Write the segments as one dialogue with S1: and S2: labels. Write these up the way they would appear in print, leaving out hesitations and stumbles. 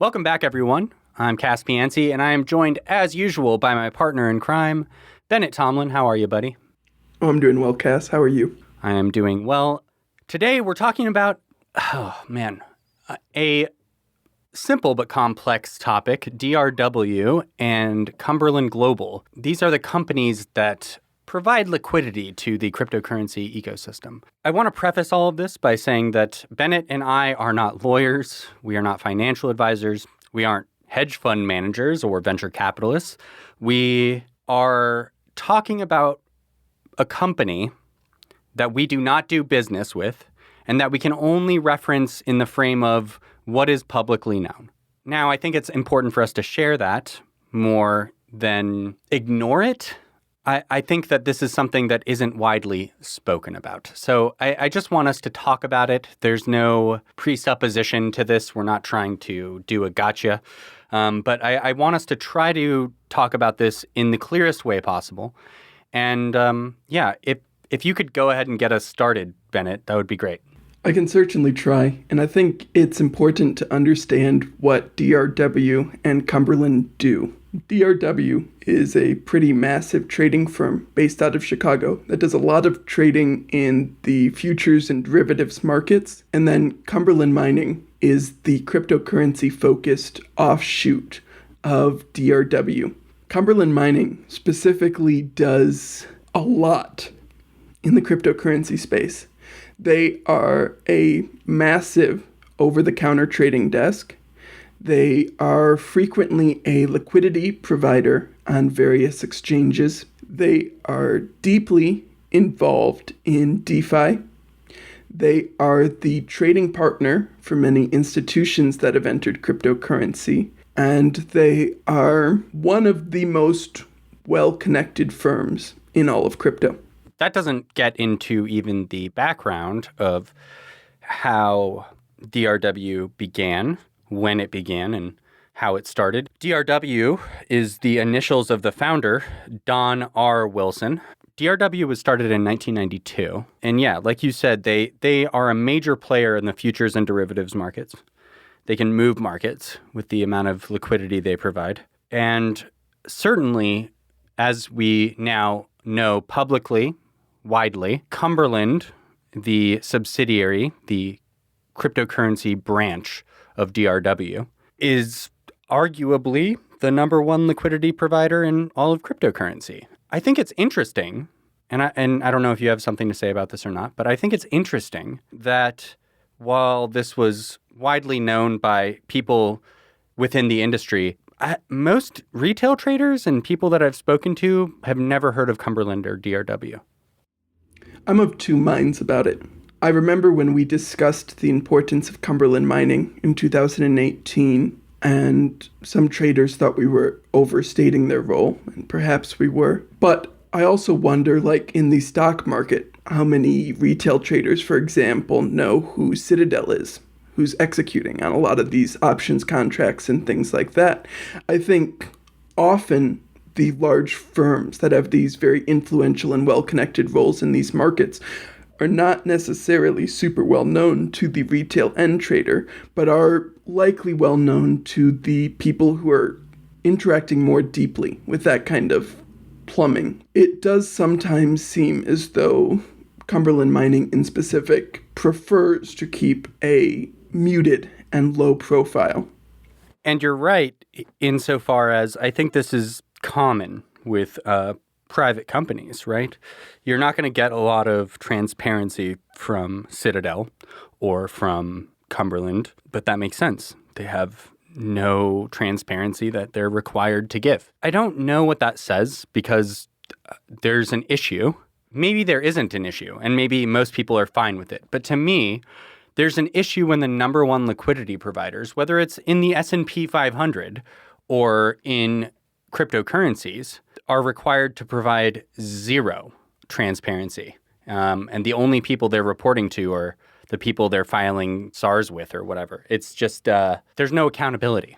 S1: Welcome back, everyone. I'm Cas and I am joined, as usual, by my partner in crime, Bennett Tomlin. How are you, buddy?
S2: Oh, I'm doing well, Cas. How are you?
S1: I am doing well. Today, we're talking about, a simple but complex topic, DRW and Cumberland Global. These are the companies that provide liquidity to the cryptocurrency ecosystem. I want to preface all of this by saying that Bennett and I are not lawyers. We are not financial advisors. We aren't hedge fund managers or venture capitalists. We are talking about a company that we do not do business with and that we can only reference in the frame of what is publicly known. Now, I think it's important for us to share that more than ignore it. I think that this is something that isn't widely spoken about. So I just want us to talk about it. There's no presupposition to this. We're not trying to do a gotcha. But I want us to try to talk about this in the clearest way possible. And if you could go ahead and get us started, Bennett, that would be great.
S2: I can certainly try, and I think it's important to understand what DRW and Cumberland do. DRW is a pretty massive trading firm based out of Chicago that does a lot of trading in the futures and derivatives markets, and then Cumberland Mining is the cryptocurrency-focused offshoot of DRW. Cumberland Mining specifically does a lot in the cryptocurrency space. They are a massive over-the-counter trading desk. They are frequently a liquidity provider on various exchanges. They are deeply involved in DeFi. They are the trading partner for many institutions that have entered cryptocurrency. And they are one of the most well-connected firms in all of crypto.
S1: That doesn't get into even the background of how DRW began, when it began, and how it started. DRW is the initials of the founder, Don R. Wilson. DRW was started in 1992. And yeah, like you said, they are a major player in the futures and derivatives markets. They can move markets with the amount of liquidity they provide. And certainly, as we now know publicly, widely, Cumberland, the subsidiary, the cryptocurrency branch of DRW, is arguably the number one liquidity provider in all of cryptocurrency. I think it's interesting, and I don't know if you have something to say about this or not, but I think it's interesting that while this was widely known by people within the industry, most retail traders and people that I've spoken to have never heard of Cumberland or DRW.
S2: I'm of two minds about it. I remember when we discussed the importance of Cumberland Mining in 2018, and some traders thought we were overstating their role, and perhaps we were. But I also wonder, like in the stock market, how many retail traders, for example, know who Citadel is, who's executing on a lot of these options contracts and things like that. I think often the large firms that have these very influential and well-connected roles in these markets are not necessarily super well known to the retail end trader, but are likely well known to the people who are interacting more deeply with that kind of plumbing. It does sometimes seem as though Cumberland Mining in specific prefers to keep a muted and low profile.
S1: And you're right insofar as I think this is common with private companies, right? You're not going to get a lot of transparency from Citadel or from Cumberland, but that makes sense. They have no transparency that they're required to give. I don't know what that says because there's an issue. Maybe there isn't an issue, and maybe most people are fine with it. But to me, there's an issue when the number one liquidity providers, whether it's in the S&P 500 or in cryptocurrencies, are required to provide zero transparency. And the only people they're reporting to are the people they're filing SARs with or whatever. It's just, there's no accountability.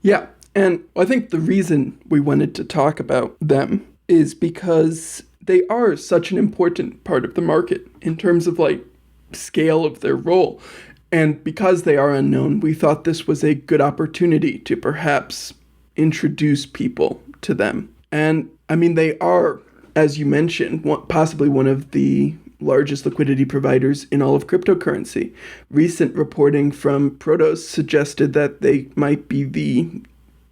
S2: Yeah, and I think the reason we wanted to talk about them is because they are such an important part of the market in terms of like scale of their role. And because they are unknown, we thought this was a good opportunity to perhaps introduce people to them. And I mean, they are, as you mentioned, possibly one of the largest liquidity providers in all of cryptocurrency. Recent reporting from Protos suggested that they might be the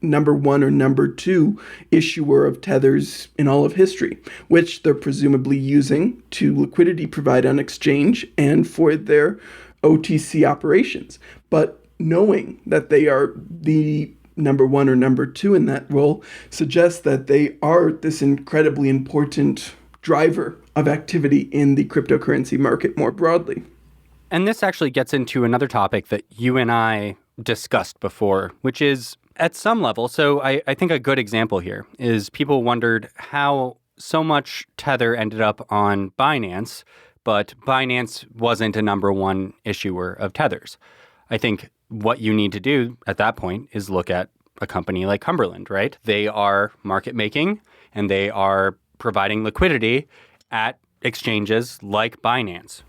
S2: number one or number two issuer of tethers in all of history, which they're presumably using to liquidity provide on exchange and for their OTC operations. But knowing that they are the number one or number two in that role suggests that they are this incredibly important driver of activity in the cryptocurrency market more broadly.
S1: And this actually gets into another topic that you and I discussed before, which is at some level. So I think a good example here is people wondered how so much Tether ended up on Binance, but Binance wasn't a number one issuer of Tethers. I think what you need to do at that point is look at a company like Cumberland, right? They are market making and they are providing liquidity at exchanges like Binance.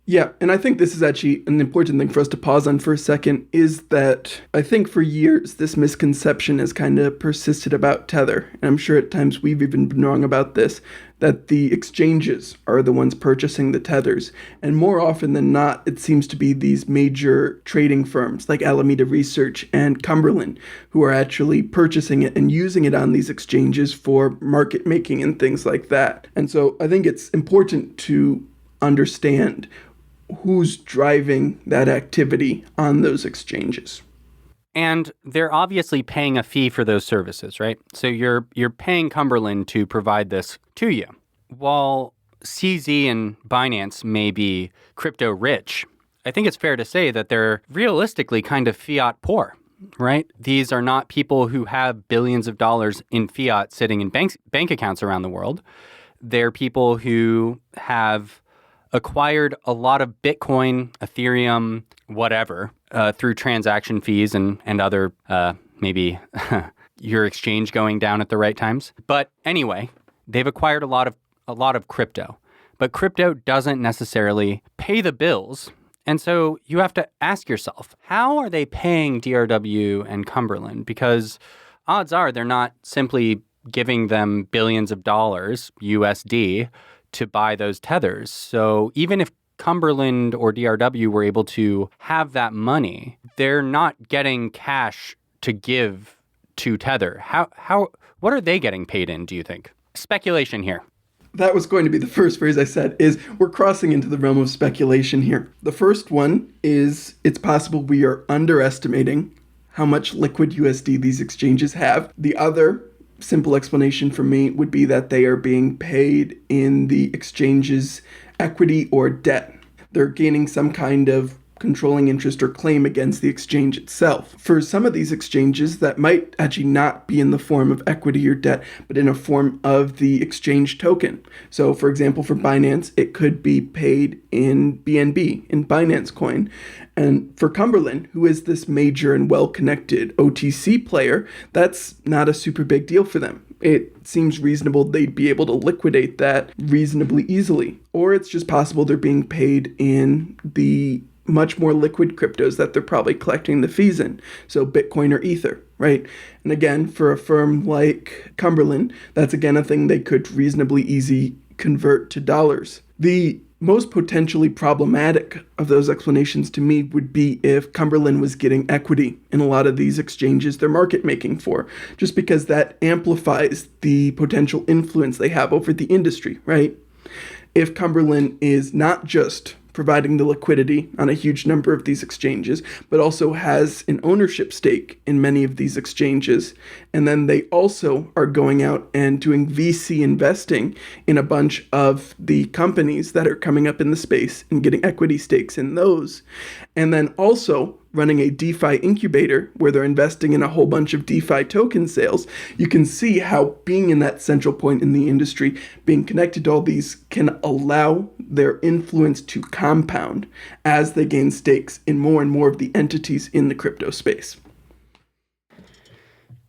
S2: Yeah, and I think this is actually an important thing for us to pause on for a second, is that I think for years this misconception has kind of persisted about Tether, and I'm sure at times we've even been wrong about this, that the exchanges are the ones purchasing the Tethers. And more often than not, it seems to be these major trading firms like Alameda Research and Cumberland who are actually purchasing it and using it on these exchanges for market making and things like that. And so I think it's important to understand who's driving that activity on those exchanges.
S1: And they're obviously paying a fee for those services, right? So you're paying Cumberland to provide this to you. While CZ and Binance may be crypto rich, I think it's fair to say that they're realistically kind of fiat poor, right? These are not people who have billions of dollars in fiat sitting in bank accounts around the world. They're people who have acquired a lot of Bitcoin, Ethereum, whatever, through transaction fees and other, maybe your exchange going down at the right times. But anyway, they've acquired a lot of crypto. But crypto doesn't necessarily pay the bills. And so you have to ask yourself, how are they paying DRW and Cumberland? Because odds are they're not simply giving them billions of dollars, USD, to buy those tethers. So even if Cumberland or DRW were able to have that money, they're not getting cash to give to Tether. What are they getting paid in, do you think? Speculation here.
S2: That was going to be the first phrase I said, is we're crossing into the realm of speculation here. The first one is it's possible we are underestimating how much liquid USD these exchanges have. The other simple explanation for me would be that they are being paid in the exchange's equity or debt. They're gaining some kind of controlling interest or claim against the exchange itself. For some of these exchanges, that might actually not be in the form of equity or debt, but in a form of the exchange token. So for example, for Binance, it could be paid in BNB, in Binance coin. And for Cumberland, who is this major and well-connected OTC player, that's not a super big deal for them. It seems reasonable they'd be able to liquidate that reasonably easily. Or it's just possible they're being paid in the much more liquid cryptos that they're probably collecting the fees in. So Bitcoin or Ether, right? And again, for a firm like Cumberland, that's again a thing they could reasonably easy convert to dollars. The most potentially problematic of those explanations to me would be if Cumberland was getting equity in a lot of these exchanges they're market making for, just because that amplifies the potential influence they have over the industry, right? If Cumberland is not just providing the liquidity on a huge number of these exchanges, but also has an ownership stake in many of these exchanges. And then they also are going out and doing VC investing in a bunch of the companies that are coming up in the space and getting equity stakes in those. And then also running a DeFi incubator where they're investing in a whole bunch of DeFi token sales. You can see how being in that central point in the industry, being connected to all these, can allow their influence to compound as they gain stakes in more and more of the entities in the crypto space.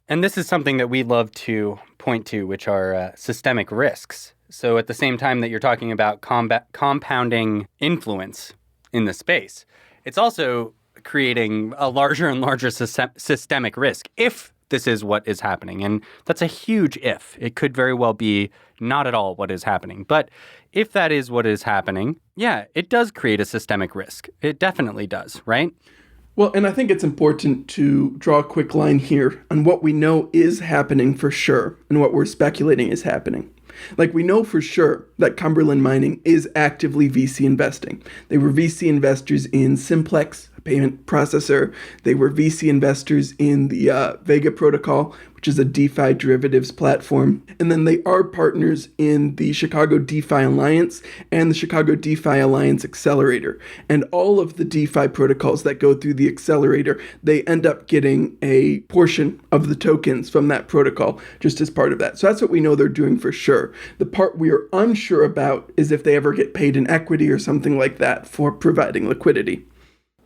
S1: And this is something that we love to point to, which are systemic risks. So at the same time that you're talking about compounding influence in the space, it's also creating a larger and larger systemic risk if this is what is happening. And that's a huge if. It could very well be not at all what is happening. But if that is what is happening, yeah, it does create a systemic risk. It definitely does, right?
S2: Well, and I think it's important to draw a quick line here on what we know is happening for sure and what we're speculating is happening. Like, we know for sure that Cumberland Mining is actively VC investing. They were VC investors in Simplex, a payment processor. They were VC investors in the Vega protocol, which is a DeFi derivatives platform. And then they are partners in the Chicago DeFi Alliance and the Chicago DeFi Alliance Accelerator. And all of the DeFi protocols that go through the accelerator, they end up getting a portion of the tokens from that protocol just as part of that. So that's what we know they're doing for sure. The part we are unsure about is if they ever get paid in equity or something like that for providing liquidity.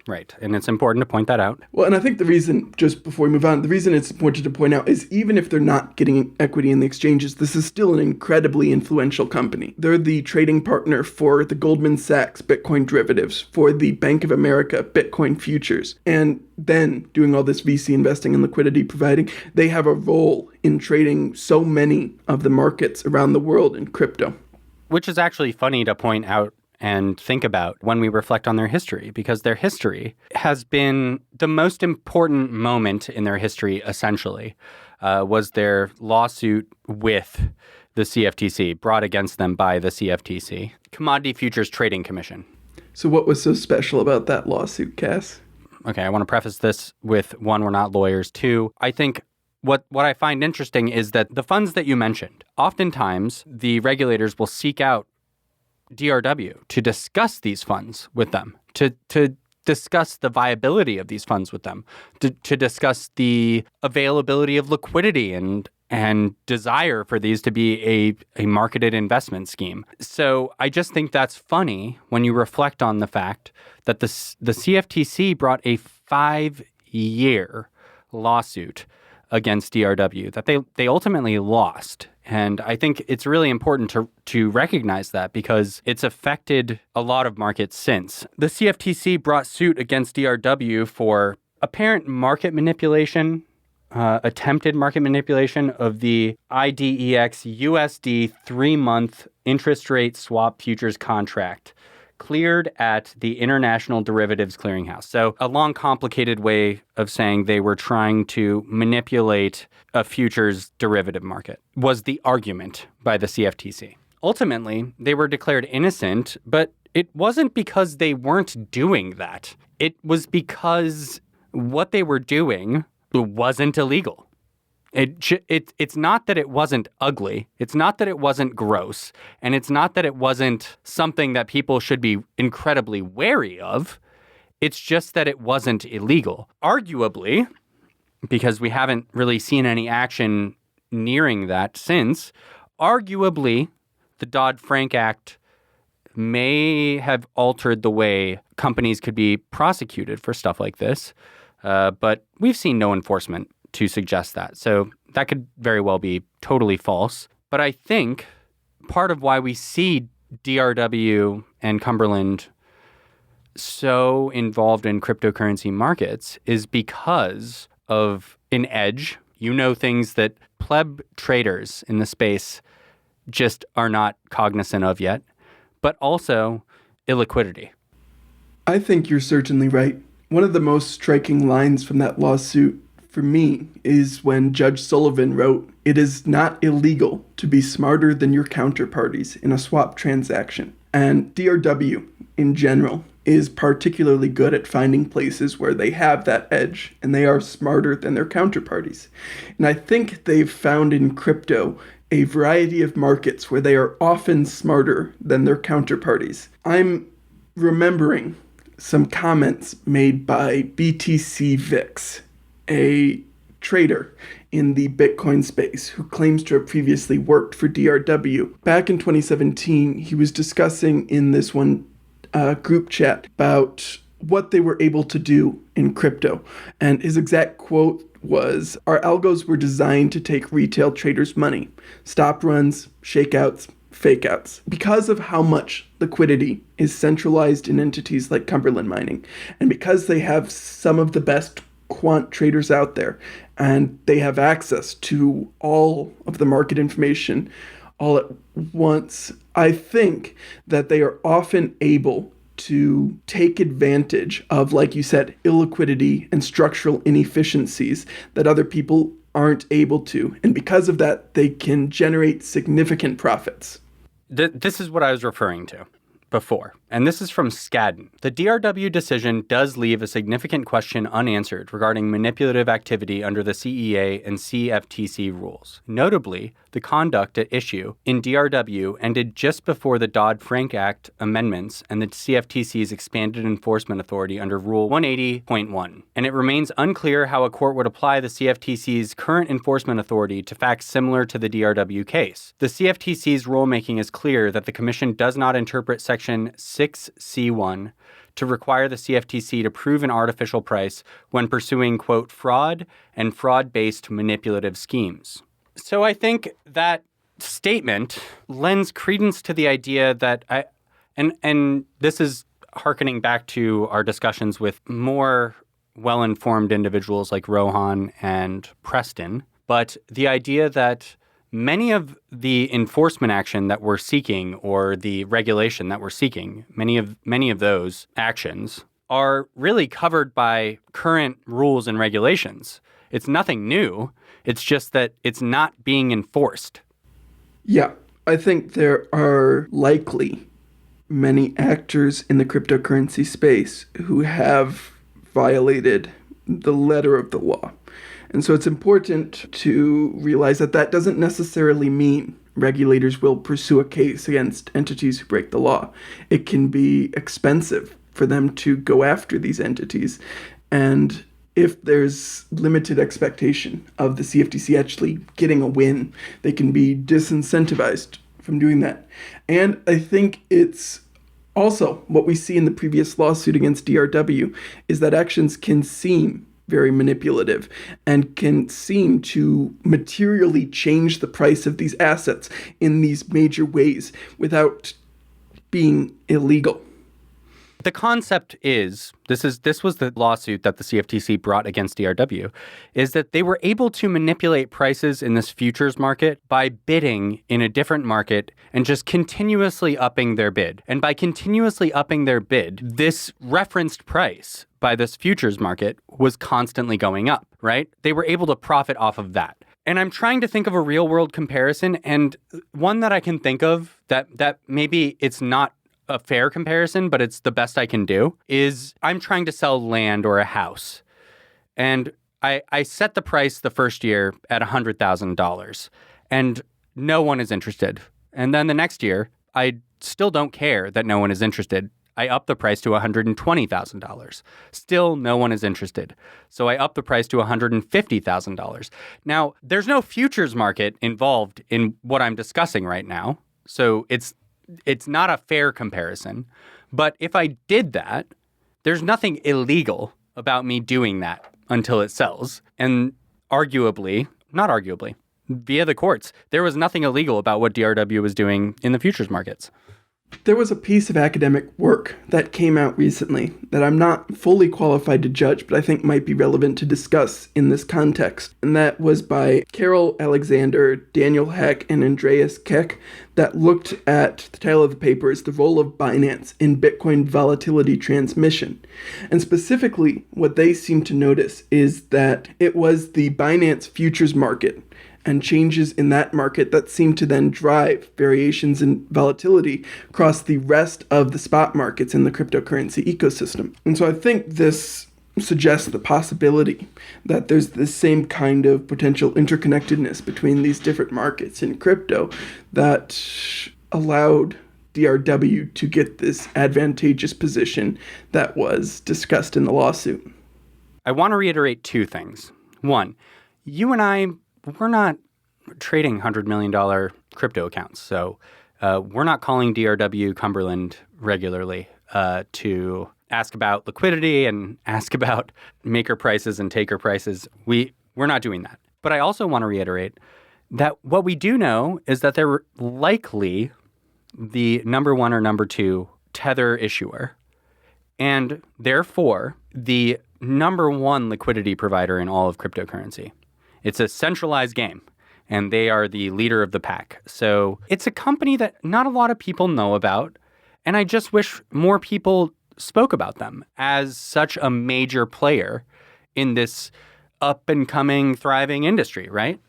S1: Right. And it's important to point that out.
S2: Well, and I think the reason, just before we move on, the reason it's important to point out is even if they're not getting equity in the exchanges, this is still an incredibly influential company. They're the trading partner for the Goldman Sachs Bitcoin derivatives, for the Bank of America Bitcoin futures. And then doing all this VC investing and liquidity providing, they have a role in trading so many of the markets around the world in crypto.
S1: Which is actually funny to point out and think about when we reflect on their history, because their history has been the most important moment in their history, essentially, was their lawsuit with the CFTC, brought against them by the CFTC, Commodity Futures Trading Commission.
S2: So what was so special about that lawsuit, Cas?
S1: Okay, I want to preface this with, one, we're not lawyers. Two, I think what I find interesting is that the funds that you mentioned, oftentimes the regulators will seek out DRW to discuss these funds with them, to discuss the viability of these funds with them, to discuss the availability of liquidity and desire for these to be a marketed investment scheme. So I just think that's funny when you reflect on the fact that the CFTC brought a 5-year lawsuit against DRW that they ultimately lost. And I think it's really important to recognize that because it's affected a lot of markets since. The CFTC brought suit against DRW for apparent market manipulation, attempted market manipulation of the IDEX USD 3-month interest rate swap futures contract cleared at the International Derivatives Clearinghouse. So a long, complicated way of saying they were trying to manipulate a futures derivative market was the argument by the CFTC. Ultimately, they were declared innocent, but it wasn't because they weren't doing that. It was because what they were doing wasn't illegal. It's not that it wasn't ugly. It's not that it wasn't gross. And it's not that it wasn't something that people should be incredibly wary of. It's just that it wasn't illegal. Arguably, because we haven't really seen any action nearing that since, arguably, the Dodd-Frank Act may have altered the way companies could be prosecuted for stuff like this. But we've seen no enforcement to suggest that. So that could very well be totally false. But I think part of why we see DRW and Cumberland so involved in cryptocurrency markets is because of an edge. You know, things that pleb traders in the space just are not cognizant of yet, but also illiquidity.
S2: I think you're certainly right. One of the most striking lines from that lawsuit for me is when Judge Sullivan wrote, "It is not illegal to be smarter than your counterparties in a swap transaction." And DRW in general is particularly good at finding places where they have that edge and they are smarter than their counterparties. And I think they've found in crypto a variety of markets where they are often smarter than their counterparties. I'm remembering some comments made by BTC Vix, a trader in the Bitcoin space who claims to have previously worked for DRW. Back in 2017, he was discussing in this one group chat about what they were able to do in crypto. And his exact quote was, "Our algos were designed to take retail traders' money. Stop runs, shakeouts, fakeouts. Because of how much liquidity is centralized in entities like Cumberland Mining, and because they have some of the best quant traders out there, and they have access to all of the market information all at once, I think that they are often able to take advantage of, like you said, illiquidity and structural inefficiencies that other people aren't able to. And because of that, they can generate significant profits.
S1: This is what I was referring to before, and this is from Skadden. The DRW decision does leave a significant question unanswered regarding manipulative activity under the CEA and CFTC rules. Notably, the conduct at issue in DRW ended just before the Dodd-Frank Act amendments and the CFTC's expanded enforcement authority under Rule 180.1, and it remains unclear how a court would apply the CFTC's current enforcement authority to facts similar to the DRW case. The CFTC's rulemaking is clear that the Commission does not interpret Section 6C1 to require the CFTC to prove an artificial price when pursuing, quote, fraud and fraud-based manipulative schemes. So I think that statement lends credence to the idea that and this is hearkening back to our discussions with more well-informed individuals like Rohan and Preston, but the idea that many of the enforcement action that we're seeking or the regulation that we're seeking, many of those actions are really covered by current rules and regulations. It's nothing new. It's just that it's not being enforced.
S2: Yeah, I think there are likely many actors in the cryptocurrency space who have violated the letter of the law. And so it's important to realize that that doesn't necessarily mean regulators will pursue a case against entities who break the law. It can be expensive for them to go after these entities. And if there's limited expectation of the CFTC actually getting a win, they can be disincentivized from doing that. And I think it's also what we see in the previous lawsuit against DRW is that actions can seem very manipulative and can seem to materially change the price of these assets in these major ways without being illegal.
S1: The concept is, this was the lawsuit that the CFTC brought against DRW, is that they were able to manipulate prices in this futures market by bidding in a different market and just continuously upping their bid. And by continuously upping their bid, this referenced price by this futures market was constantly going up, right? They were able to profit off of that. And I'm trying to think of a real world comparison, and one that I can think of that maybe it's not a fair comparison, but it's the best I can do, is I'm trying to sell land or a house. And I set the price the first year at $100,000 and no one is interested. And then the next year, I still don't care that no one is interested. I up the price to $120,000. Still, no one is interested. So I up the price to $150,000. Now, there's no futures market involved in what I'm discussing right now. So it's not a fair comparison. But if I did that, there's nothing illegal about me doing that until it sells. And not arguably, via the courts, there was nothing illegal about what DRW was doing in the futures markets.
S2: There was a piece of academic work that came out recently that I'm not fully qualified to judge, but I think might be relevant to discuss in this context. And that was by Carol Alexander, Daniel Heck, and Andreas Keck that looked at, the title of the paper is The Role of Binance in Bitcoin Volatility Transmission. And specifically, what they seem to notice is that it was the Binance futures market and changes in that market that seem to then drive variations in volatility across the rest of the spot markets in the cryptocurrency ecosystem. And so I think this suggests the possibility that there's the same kind of potential interconnectedness between these different markets in crypto that allowed DRW to get this advantageous position that was discussed in the lawsuit.
S1: I want to reiterate two things. One, you and I, we're not trading $100 million crypto accounts. So we're not calling DRW Cumberland regularly to ask about liquidity and ask about maker prices and taker prices. We're not doing that. But I also want to reiterate that what we do know is that there likely the number one or number two Tether issuer, and therefore the number one liquidity provider in all of cryptocurrency. It's a centralized game, and they are the leader of the pack. So it's a company that not a lot of people know about, and I just wish more people spoke about them as such a major player in this up-and-coming, thriving industry, right?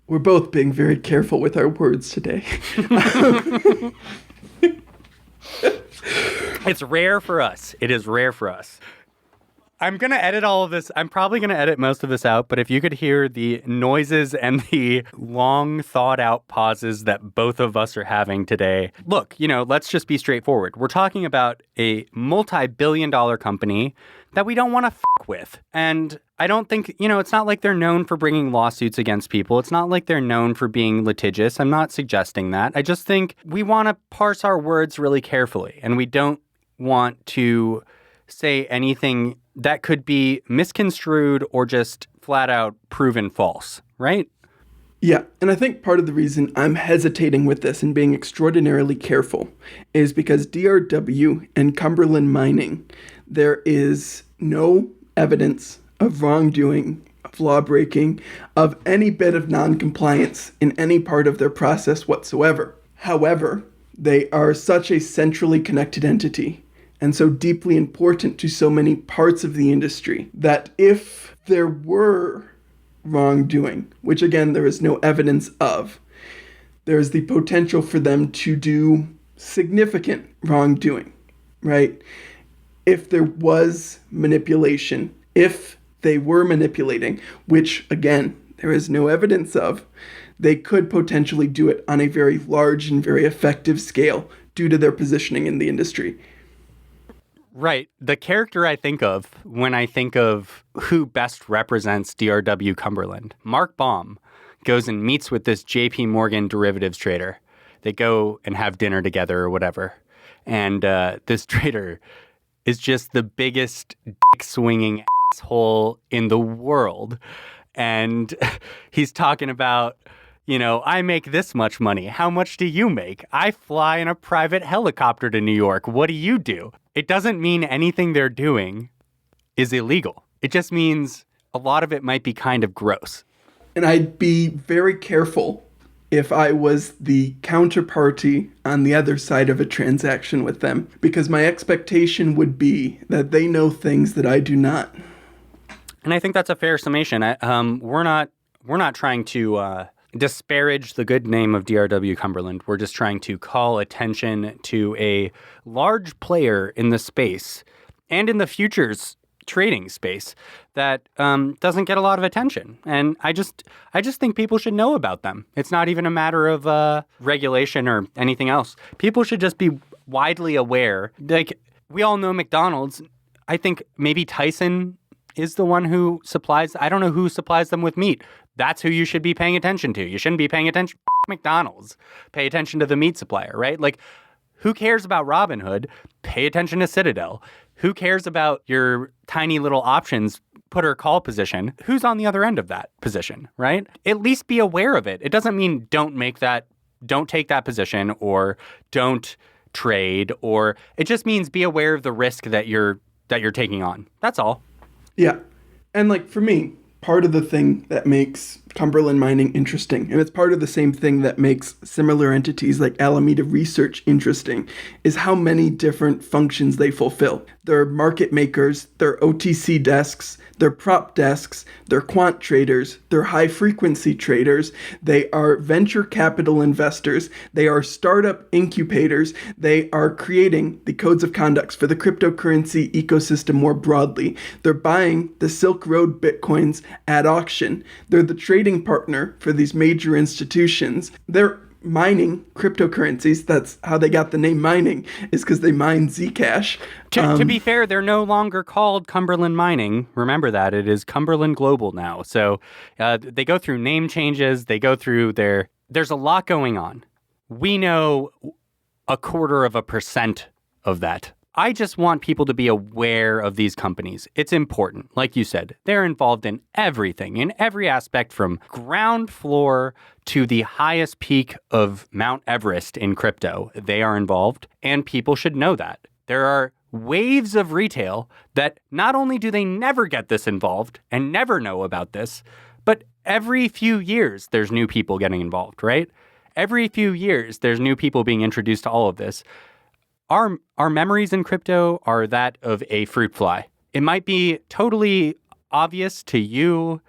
S2: We're both being very careful with our words today.
S1: It's rare for us. It is rare for us. I'm going to edit all of this. I'm probably going to edit most of this out, but if you could hear the noises and the long thought out pauses that both of us are having today. Look, let's just be straightforward. We're talking about a multi-billion-dollar company that we don't want to fuck with. And I don't think, it's not like they're known for bringing lawsuits against people. It's not like they're known for being litigious. I'm not suggesting that. I just think we want to parse our words really carefully, and we don't want to say anything that could be misconstrued or just flat out proven false, right?
S2: Yeah, and I think part of the reason I'm hesitating with this and being extraordinarily careful is because DRW and Cumberland Mining, there is no evidence of wrongdoing, of law-breaking, of any bit of non-compliance in any part of their process whatsoever. However, they are such a centrally connected entity and so deeply important to so many parts of the industry that if there were wrongdoing, which again, there is no evidence of, there is the potential for them to do significant wrongdoing, right? If there was manipulation, if they were manipulating, which again, there is no evidence of, they could potentially do it on a very large and very effective scale due to their positioning in the industry.
S1: Right. The character I think of when I think of who best represents DRW Cumberland, Mark Baum goes and meets with this JP Morgan derivatives trader. They go and have dinner together or whatever. And this trader is just the biggest dick-swinging asshole in the world. And he's talking about, I make this much money. How much do you make? I fly in a private helicopter to New York. What do you do? It doesn't mean anything they're doing is illegal. It just means a lot of it might be kind of gross.
S2: And I'd be very careful if I was the counterparty on the other side of a transaction with them, because my expectation would be that they know things that I do not.
S1: And I think that's a fair summation. We're not trying to disparage the good name of DRW Cumberland. We're just trying to call attention to a large player in the space and in the futures trading space that doesn't get a lot of attention. And I just think people should know about them. It's not even a matter of regulation or anything else. People should just be widely aware. Like, we all know McDonald's. I think maybe Tyson is the one who supplies, I don't know who supplies them with meat. That's who you should be paying attention to. You shouldn't be paying attention to McDonald's. Pay attention to the meat supplier, right? Like, who cares about Robinhood? Pay attention to Citadel. Who cares about your tiny little options put or call position? Who's on the other end of that position, right? At least be aware of it. It doesn't mean don't take that position or don't trade, or it just means be aware of the risk that you're taking on. That's all.
S2: Yeah. And like, for me, part of the thing that makes Cumberland Mining interesting, and it's part of the same thing that makes similar entities like Alameda Research interesting, is how many different functions they fulfill. They're market makers, they're OTC desks, they're prop desks, they're quant traders, they're high-frequency traders, they are venture capital investors, they are startup incubators, they are creating the codes of conducts for the cryptocurrency ecosystem more broadly. They're buying the Silk Road Bitcoins at auction. They're the trading partner for these major institutions. They're mining cryptocurrencies. That's how they got the name mining, is because they mine Zcash.
S1: To be fair, they're no longer called Cumberland Mining. Remember that. It is Cumberland Global now. So they go through name changes. They go through there's a lot going on. We know 0.25% of that. I just want people to be aware of these companies. It's important. Like you said, they're involved in everything, in every aspect from ground floor to the highest peak of Mount Everest in crypto. They are involved, and people should know that. There are waves of retail that not only do they never get this involved and never know about this, but every few years there's new people getting involved, right? Every few years there's new people being introduced to all of this. Our memories in crypto are that of a fruit fly. It might be totally obvious to you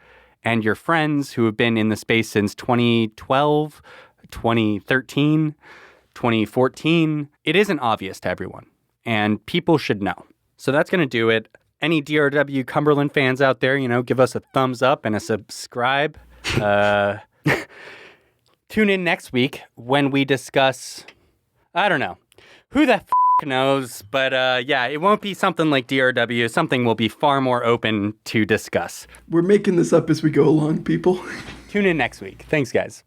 S1: and your friends who have been in the space since 2012, 2013, 2014. It isn't obvious to everyone, and people should know. So that's going to do it. Any DRW Cumberland fans out there, give us a thumbs up and a subscribe. Tune in next week when we discuss, I don't know, who the knows, but yeah, it won't be something like DRW. Something will be far more open to discuss.
S2: We're making this up as we go along, people.
S1: Tune in next week. Thanks, guys.